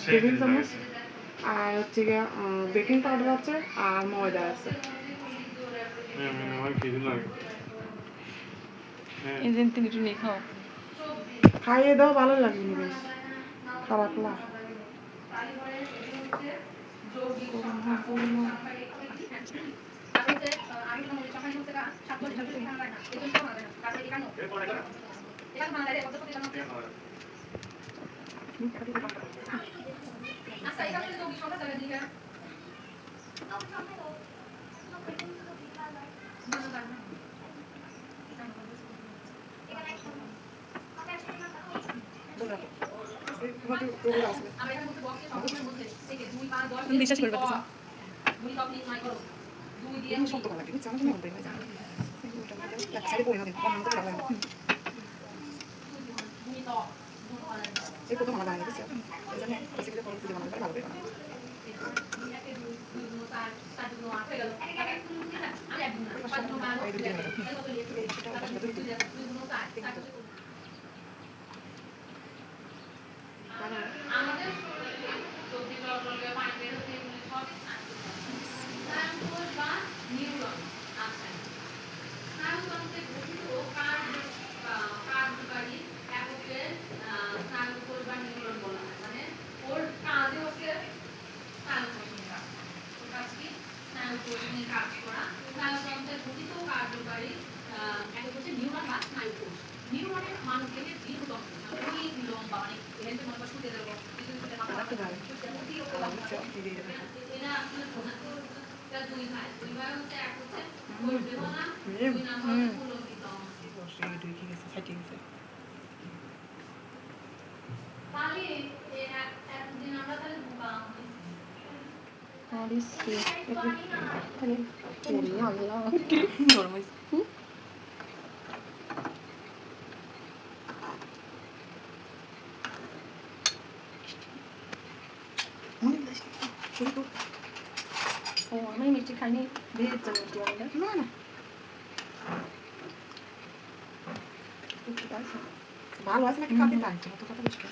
Table চামচ আর হচ্ছে গিয়ে বেকিং পাউডার আছে আর ময়দা আছে। খাইয়ে দাও, ভালো লাগেনি বেশ, খারাপ না। বিশ্বাস করবে আমি মিষ্টি খাইনি, না না, ভালো আছে নাকি খাতে, তাই তো কথা বুঝতে